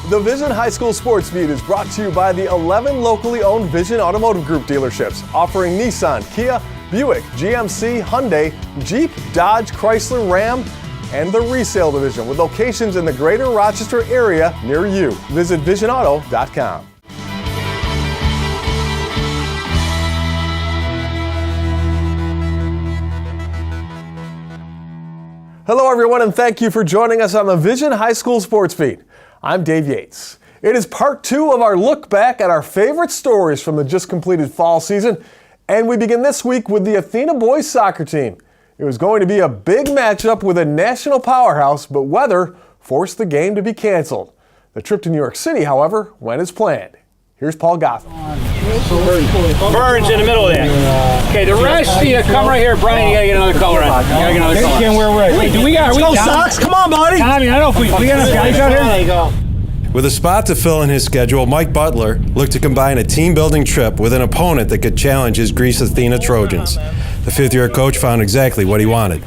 The Vision High School Sports Beat is brought to you by the 11 locally owned Vision Automotive Group dealerships, offering Nissan, Kia, Buick, GMC, Hyundai, Jeep, Dodge, Chrysler, Ram, and the resale division with locations in the greater Rochester area near you. Visit visionauto.com. Hello everyone, and thank you for joining us on the Vision High School Sports Beat. I'm Dave Yates. It is part 2 of our look back at our favorite stories from the just completed fall season, and we begin this week with the Athena Boys Soccer team. It was going to be a big matchup with a national powerhouse, but weather forced the game to be canceled. The trip to New York City, however, went as planned. Here's Paul Gotham. Burns in the middle there. Okay, the rest, you come right here, Brian. You gotta get another color on. Can't wear red. Wait, do we got? Let's go, Sox. Come on, buddy. Tommy, I don't know if we got enough guys out here. There you go. With a spot to fill in his schedule, Mike Butler looked to combine a team-building trip with an opponent that could challenge his Greece Athena Trojans. The fifth-year coach found exactly what he wanted.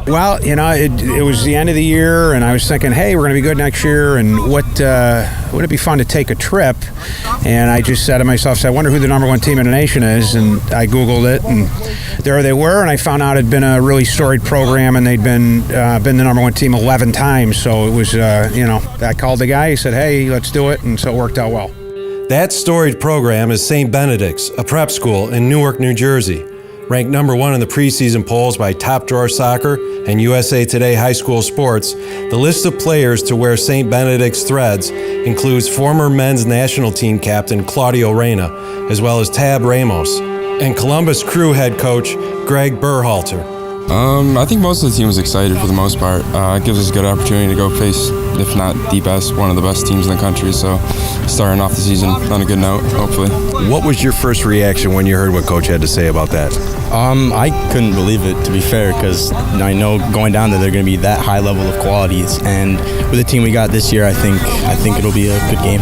Well, you know, it was the end of the year, and I was thinking, hey, we're going to be good next year, and would it be fun to take a trip? And I just said to myself, I wonder who the #1 team in the nation is, and I Googled it, and there they were, and I found out it had been a really storied program, and they'd been the #1 team 11 times, so it was, I called the guy, he said, hey, let's do it, and so it worked out well. That storied program is St. Benedict's, a prep school in Newark, New Jersey. Ranked #1 in the preseason polls by Top Drawer Soccer and USA Today High School Sports, the list of players to wear St. Benedict's threads includes former men's national team captain Claudio Reyna, as well as Tab Ramos, and Columbus Crew head coach Greg Berhalter. I think most of the team was excited for the most part. It gives us a good opportunity to go face, if not the best, one of the best teams in the country. So starting off the season on a good note, hopefully. What was your first reaction when you heard what Coach had to say about that? I couldn't believe it, to be fair, because I know going down there, they're going to be that high level of qualities. And with the team we got this year, I think it'll be a good game.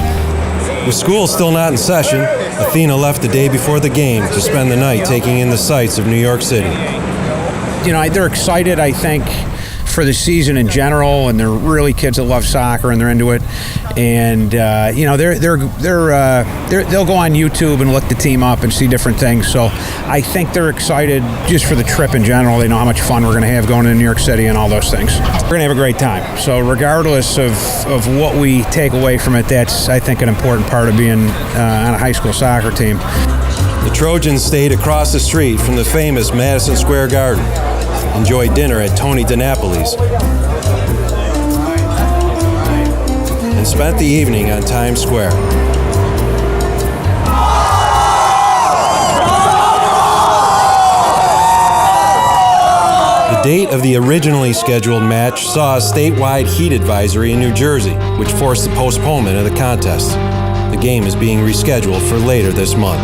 With school still not in session, Athena left the day before the game to spend the night taking in the sights of New York City. You know, they're excited, I think, for the season in general, and they're really kids that love soccer and they're into it. And they'll go on YouTube and look the team up and see different things. So I think they're excited just for the trip in general. They know how much fun we're going to have going to New York City and all those things. We're going to have a great time. So regardless of what we take away from it, that's, I think, an important part of being on a high school soccer team. The Trojans stayed across the street from the famous Madison Square Garden, enjoyed dinner at Tony DiNapoli's, and spent the evening on Times Square. The date of the originally scheduled match saw a statewide heat advisory in New Jersey, which forced the postponement of the contest. The game is being rescheduled for later this month.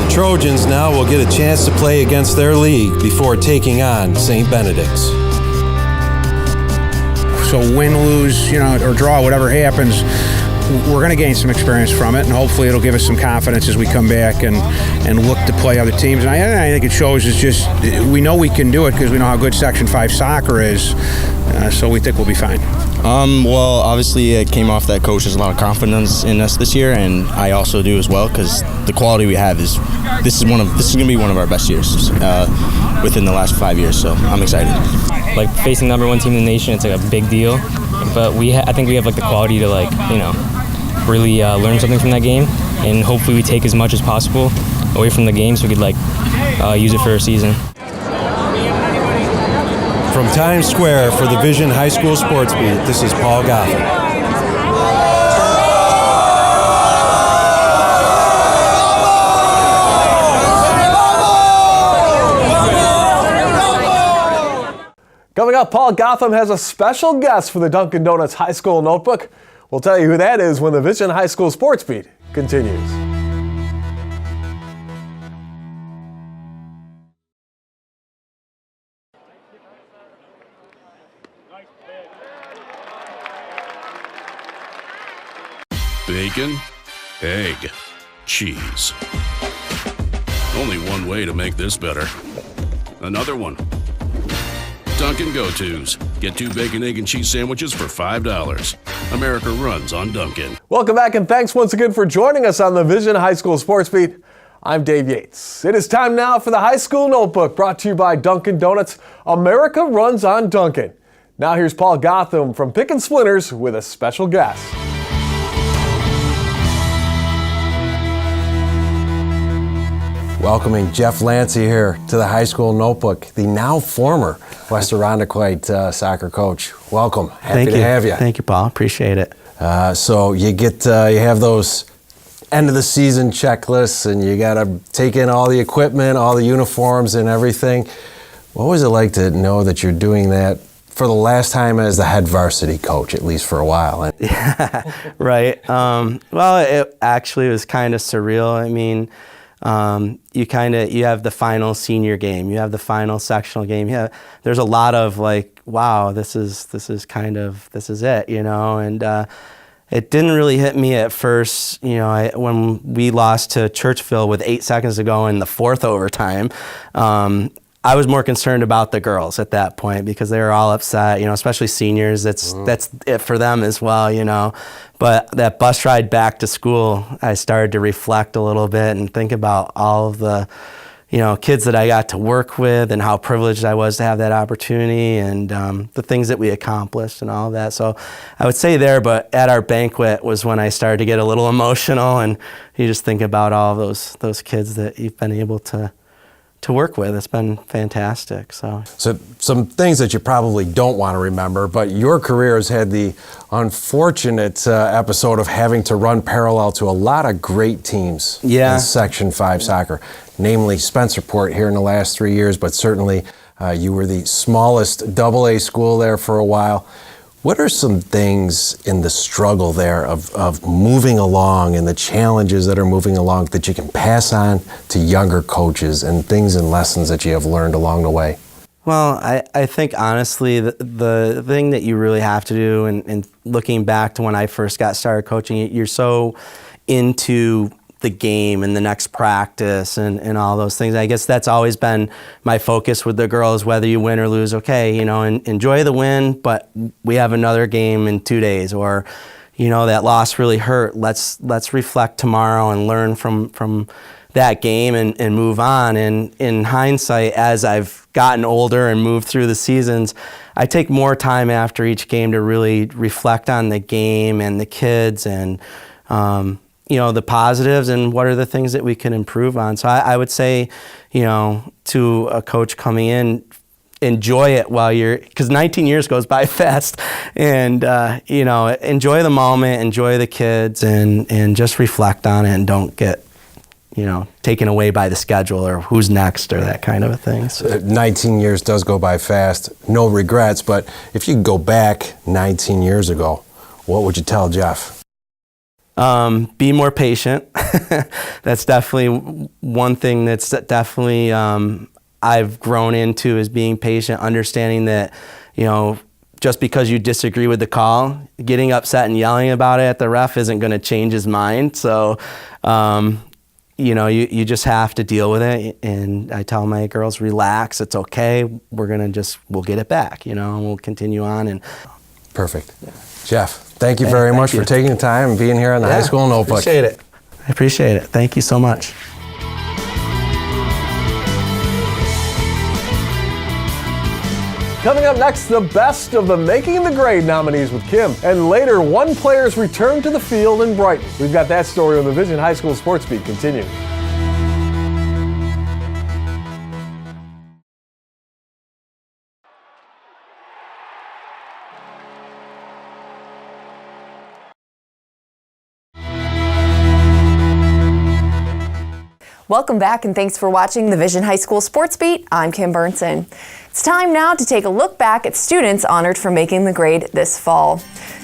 Trojans now will get a chance to play against their league before taking on St. Benedict's. So win, lose, or draw, whatever happens, we're going to gain some experience from it, and hopefully it'll give us some confidence as we come back and look to play other teams. And I think it shows is just we know we can do it because we know how good Section 5 soccer is, so we think we'll be fine. Well, obviously it came off that coach has a lot of confidence in us this year, and I also do as well, because the quality we have is this is going to be one of our best years within the last 5 years. So I'm excited. Like facing #1 team in the nation, it's like a big deal. But I think we have like the quality to really learn something from that game, and hopefully we take as much as possible away from the game so we could use it for our season. From Times Square for the Vision High School Sports Beat, this is Paul Gotham. Coming up, Paul Gotham has a special guest for the Dunkin Donuts High School Notebook. We'll tell you who that is when the Vision High School Sports Beat continues. Bacon, egg, cheese. Only one way to make this better. Another one. Dunkin' go-tos. Get 2 bacon, egg, and cheese sandwiches for $5. America runs on Dunkin'. Welcome back, and thanks once again for joining us on the Vision High School Sports Beat. I'm Dave Yates. It is time now for the High School Notebook, brought to you by Dunkin Donuts. America runs on Dunkin'. Now here's Paul Gotham from Pickin' Splinters with a special guest. Welcoming Jeff Lancy here to the High School Notebook, the now former West Irondequoit soccer coach. Welcome. Happy to have you. Thank you, Paul. Appreciate it. So you have those end of the season checklists, and you got to take in all the equipment, all the uniforms and everything. What was it like to know that you're doing that for the last time as the head varsity coach, at least for a while? Yeah, right. Well, it actually was kind of surreal. I mean, you have the final senior game, you have the final sectional game. Yeah, there's a lot of like, wow, this is it, you know. And it didn't really hit me at first, you know. When we lost to Churchville with 8 seconds to go in the fourth overtime, I was more concerned about the girls at that point because they were all upset, you know, especially seniors. That's it for them as well, you know. But that bus ride back to school, I started to reflect a little bit and think about all of the, you know, kids that I got to work with and how privileged I was to have that opportunity, and the things that we accomplished and all of that. So I would say there, but at our banquet was when I started to get a little emotional, and you just think about all of those kids that you've been able to work with. It's been fantastic. So some things that you probably don't want to remember, but your career has had the unfortunate episode of having to run parallel to a lot of great teams in Section 5 soccer, namely Spencerport here in the last 3 years, but certainly you were the smallest AA school there for a while. What are some things in the struggle there of moving along and the challenges that are moving along that you can pass on to younger coaches, and things and lessons that you have learned along the way? Well, I think honestly the thing that you really have to do, and looking back to when I first got started coaching, you're so into the game and the next practice and all those things. I guess that's always been my focus with the girls, whether you win or lose. Okay, you know, enjoy the win, but we have another game in 2 days, or, you know, that loss really hurt. Let's reflect tomorrow and learn from that game and move on. And in hindsight, as I've gotten older and moved through the seasons, I take more time after each game to really reflect on the game and the kids, and you know, the positives and what are the things that we can improve on. So I would say, you know, to a coach coming in, enjoy it while because 19 years goes by fast, and you know, enjoy the moment, enjoy the kids, and just reflect on it, and don't get, you know, taken away by the schedule or who's next or that kind of a thing. So 19 years does go by fast. No regrets, but if you could go back 19 years ago, what would you tell Jeff? Be more patient. That's definitely one thing that's definitely I've grown into, is being patient, understanding that, you know, just because you disagree with the call, getting upset and yelling about it at the ref isn't going to change his mind. So, you know, you just have to deal with it. And I tell my girls, relax, it's okay. We'll get it back, you know, and we'll continue on. And perfect. Yeah. Jeff, thank you very much for taking the time and being here on the High School Notebook. I appreciate it. Thank you so much. Coming up next, the best of the Making the Grade nominees with Kim. And later, one player's return to the field in Brighton. We've got that story on the Vision High School Sports Beat. Continue. Welcome back, and thanks for watching the Vision High School Sports Beat. I'm Kim Burnson. It's time now to take a look back at students honored for making the grade this fall.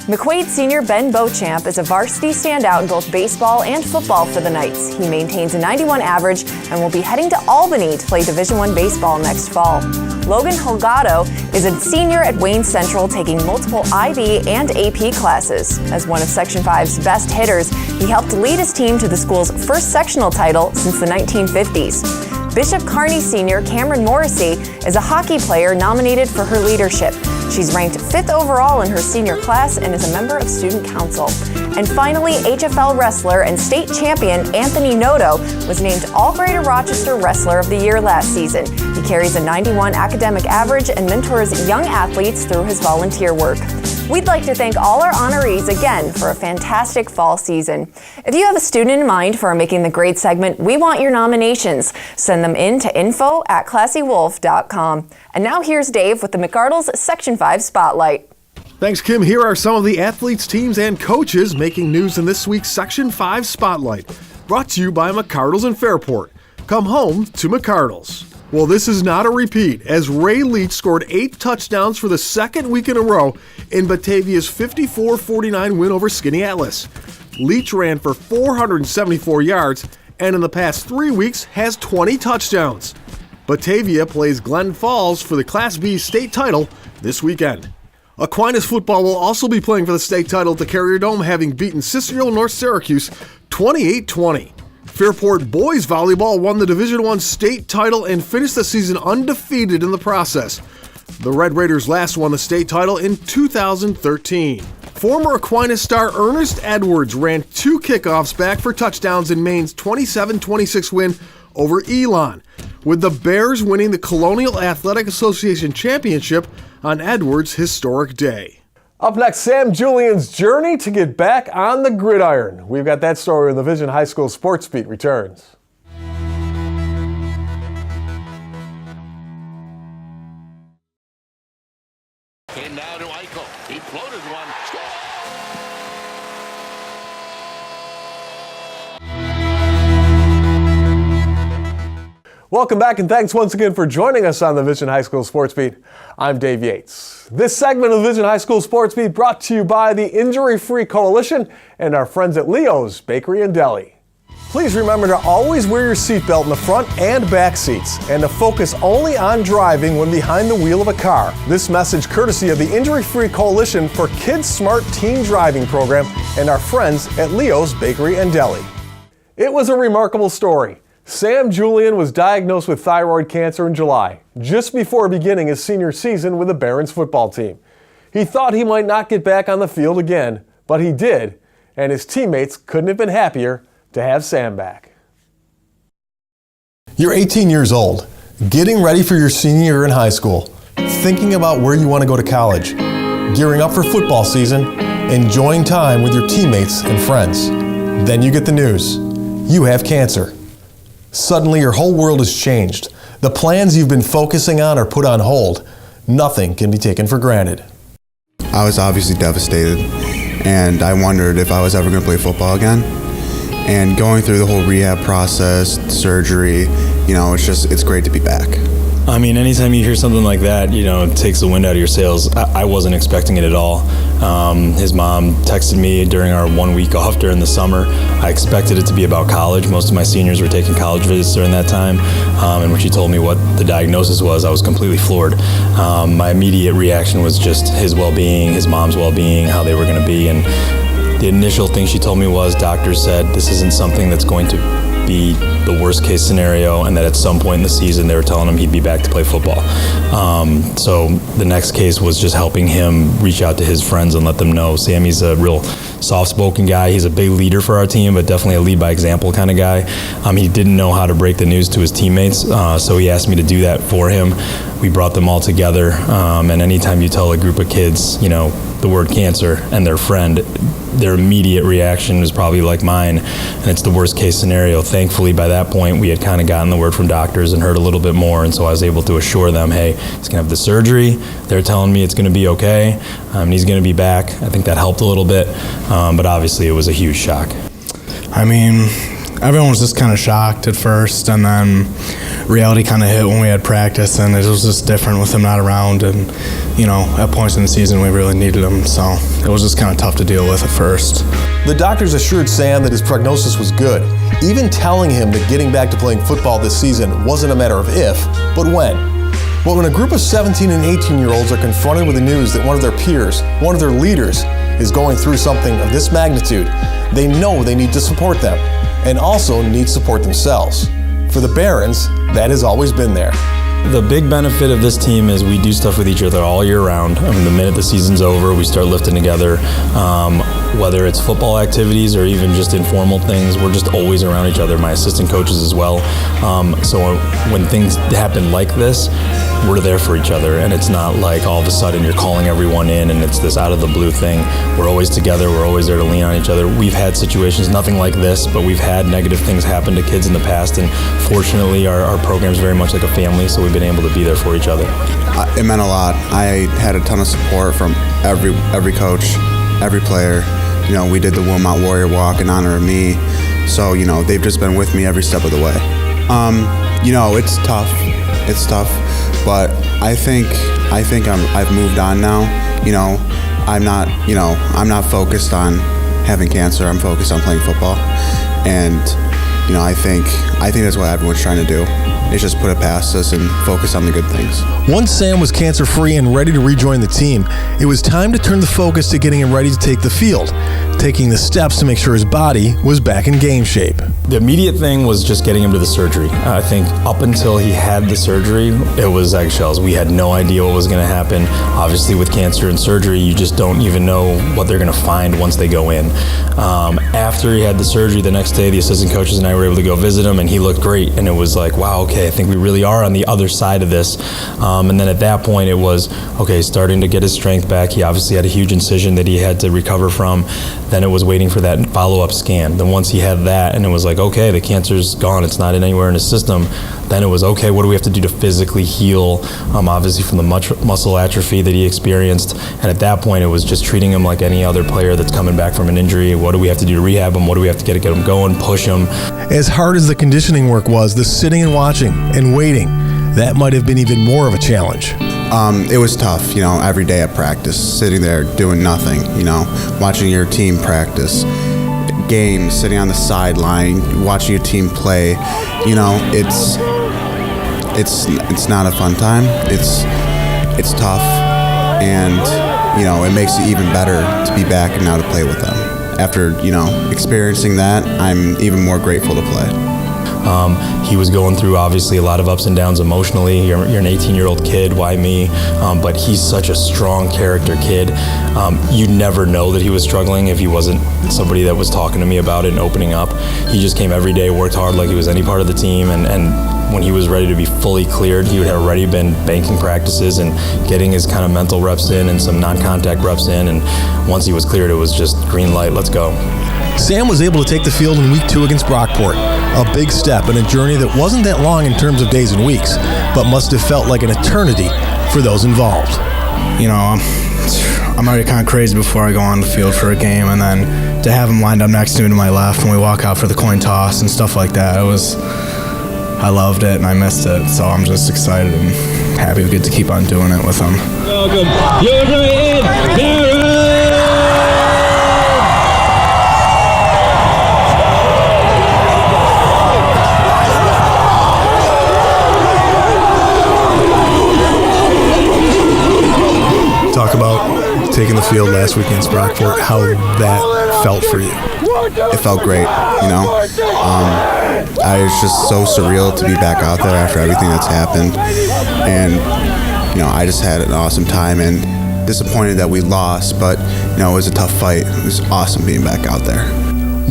McQuaid senior Ben Beauchamp is a varsity standout in both baseball and football for the Knights. He maintains a 91 average and will be heading to Albany to play Division I baseball next fall. Logan Holgado is a senior at Wayne Central, taking multiple IB and AP classes. As one of Section 5's best hitters, he helped lead his team to the school's first sectional title since the 1950s. Bishop Kearney senior Cameron Morrissey is a hockey player nominated for her leadership. She's ranked 5th overall in her senior class and is a member of student council. And finally, HFL wrestler and state champion Anthony Noto was named All-Greater Rochester Wrestler of the Year last season. He carries a 91 academic average and mentors young athletes through his volunteer work. We'd like to thank all our honorees again for a fantastic fall season. If you have a student in mind for our Making the Grade segment, we want your nominations. Send them in to info@classywolf.com. And now here's Dave with the McArdle's Section 5 Spotlight. Thanks, Kim. Here are some of the athletes, teams, and coaches making news in this week's Section 5 Spotlight. Brought to you by McArdle's in Fairport. Come home to McArdle's. Well, this is not a repeat, as Ray Leach scored 8 touchdowns for the second week in a row in Batavia's 54-49 win over Skinny Atlas. Leach ran for 474 yards and in the past 3 weeks has 20 touchdowns. Batavia plays Glen Falls for the Class B state title this weekend. Aquinas football will also be playing for the state title at the Carrier Dome, having beaten Cicero North Syracuse 28-20. Fairport boys volleyball won the Division I state title and finished the season undefeated in the process. The Red Raiders last won the state title in 2013. Former Aquinas star Ernest Edwards ran 2 kickoffs back for touchdowns in Maine's 27-26 win over Elon, with the Bears winning the Colonial Athletic Association Championship on Edwards' historic day. Up next, Sam Julian's journey to get back on the gridiron. We've got that story when the Vision High School Sports Beat returns. And now to Eichel. He floated one. Welcome back, and thanks once again for joining us on the Vision High School Sports Beat. I'm Dave Yates. This segment of the Vision High School Sports Beat brought to you by the Injury Free Coalition and our friends at Leo's Bakery and Deli. Please remember to always wear your seatbelt in the front and back seats and to focus only on driving when behind the wheel of a car. This message courtesy of the Injury Free Coalition for Kids Smart Teen Driving Program and our friends at Leo's Bakery and Deli. It was a remarkable story. Sam Julian was diagnosed with thyroid cancer in July, just before beginning his senior season with the Barons football team. He thought he might not get back on the field again, but he did, and his teammates couldn't have been happier to have Sam back. You're 18 years old, getting ready for your senior year in high school, thinking about where you want to go to college, gearing up for football season, enjoying time with your teammates and friends. Then you get the news. You have cancer. Suddenly, your whole world has changed. The plans you've been focusing on are put on hold. Nothing can be taken for granted. I was obviously devastated, and I wondered if I was ever going to play football again. And going through the whole rehab process, surgery, it's great to be back. I mean, anytime you hear something like that, it takes the wind out of your sails. I wasn't expecting it at all. His mom texted me during our 1 week off during the summer. I expected it to be about college. Most of my seniors were taking college visits during that time. And when she told me what the diagnosis was, I was completely floored. My immediate reaction was just his well-being, his mom's well-being, how they were going to be. And the initial thing she told me was, doctors said this isn't something that's going to be the worst case scenario, and that at some point in the season they were telling him he'd be back to play football. So the next case was just helping him reach out to his friends and let them know. Sammy's a real soft-spoken guy. He's a big leader for our team, but definitely a lead-by-example kind of guy. He didn't know how to break the news to his teammates, so he asked me to do that for him. We brought them all together, and anytime you tell a group of kids, the word cancer and their friend, their immediate reaction is probably like mine, and it's the worst case scenario. Thankfully, by that point, we had kind of gotten the word from doctors and heard a little bit more, and so I was able to assure them, hey, he's going to have the surgery. They're telling me it's going to be okay, and he's going to be back. I think that helped a little bit, but obviously it was a huge shock. I mean, everyone was just kind of shocked at first, and then reality kind of hit when we had practice, and it was just different with him not around, and at points in the season we really needed him, so it was just kind of tough to deal with at first. The doctors assured Sam that his prognosis was good, even telling him that getting back to playing football this season wasn't a matter of if, but when. But when a group of 17 and 18-year-olds are confronted with the news that one of their peers, one of their leaders, is going through something of this magnitude, they know they need to support them, and also need support themselves. For the Barons, that has always been there. The big benefit of this team is we do stuff with each other all year round. I mean, the minute the season's over, we start lifting together. Whether it's football activities or even just informal things, we're just always around each other. My assistant coaches as well. So when things happen like this, we're there for each other, and it's not like all of a sudden you're calling everyone in and it's this out of the blue thing. We're always together, we're always there to lean on each other. We've had situations, nothing like this, but we've had negative things happen to kids in the past, and fortunately our program's very much like a family, so we've been able to be there for each other. It meant a lot. I had a ton of support from every coach, every player. You know, we did the Wilmot Warrior Walk in honor of me, so you know they've just been with me every step of the way. You know, it's tough. It's tough. But I think I've moved on now. You know, I'm not focused on having cancer. I'm focused on playing football, and you know, I think that's what everyone's trying to do. Is just put it past us and focus on the good things. Once Sam was cancer-free and ready to rejoin the team, it was time to turn the focus to getting him ready to take the field, taking the steps to make sure his body was back in game shape. The immediate thing was just getting him to the surgery. I think up until he had the surgery, it was eggshells. We had no idea what was going to happen. Obviously, with cancer and surgery, you just don't even know what they're going to find once they go in. After he had the surgery, the next day, the assistant coaches and I were able to go visit him, and he looked great. And it was like, wow, okay, I think we really are on the other side of this. And then at that point, it was, okay, starting to get his strength back. He obviously had a huge incision that he had to recover from. Then it was waiting for that follow-up scan. Then once he had that, and it was like, okay, the cancer's gone, it's not anywhere in his system, then it was, okay, what do we have to do to physically heal, obviously from the muscle atrophy that he experienced. And at that point, it was just treating him like any other player that's coming back from an injury. What do we have to do to rehab him? What do we have to get him going, push him? As hard as the conditioning work was, the sitting and watching and waiting, that might have been even more of a challenge. It was tough, you know, every day at practice, sitting there doing nothing, you know, watching your team practice, games, sitting on the sideline, watching your team play. You know, it's not a fun time. It's tough, and you know, it makes it even better to be back and now to play with them. After, you know, experiencing that, I'm even more grateful to play. He was going through obviously a lot of ups and downs emotionally. You're an 18-year-old kid, why me? But he's such a strong character kid. You'd never know that he was struggling if he wasn't somebody that was talking to me about it and opening up. He just came every day, worked hard like he was any part of the team, and when he was ready to be fully cleared, he would have already been banking practices and getting his kind of mental reps in and some non-contact reps in, and once he was cleared, it was just green light, let's go. Sam was able to take the field in Week 2 against Brockport, a big step in a journey that wasn't that long in terms of days and weeks, but must have felt like an eternity for those involved. You know, I'm already kind of crazy before I go on the field for a game, and then to have him lined up next to me to my left when we walk out for the coin toss and stuff like that, I loved it and I missed it, so I'm just excited and happy we get to keep on doing it with him. Welcome, Julian, Talk about taking the field last week against Brockport, how that felt for you. It felt great, you know. It's just so surreal to be back out there after everything that's happened. And, you know, I just had an awesome time and disappointed that we lost, but, you know, it was a tough fight. It was awesome being back out there.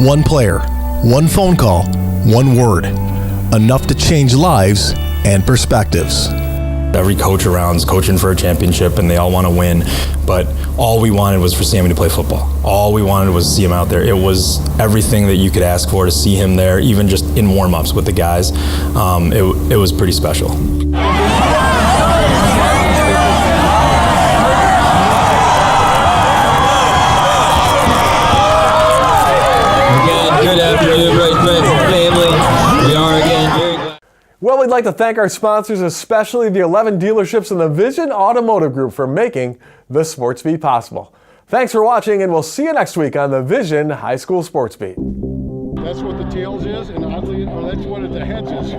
One player, one phone call, one word, enough to change lives and perspectives. Every coach around is coaching for a championship and they all want to win, but all we wanted was for Sammy to play football. All we wanted was to see him out there. It was everything that you could ask for to see him there, even just in warm-ups with the guys. It was pretty special. Good afternoon, Brighton family. We are again very glad. Well, we'd like to thank our sponsors, especially the 11 dealerships in the Vision Automotive Group, for making the Sports Beat possible. Thanks for watching, and we'll see you next week on the Vision High School Sports Beat. That's what the tails is, and oddly, or that's what the heads is.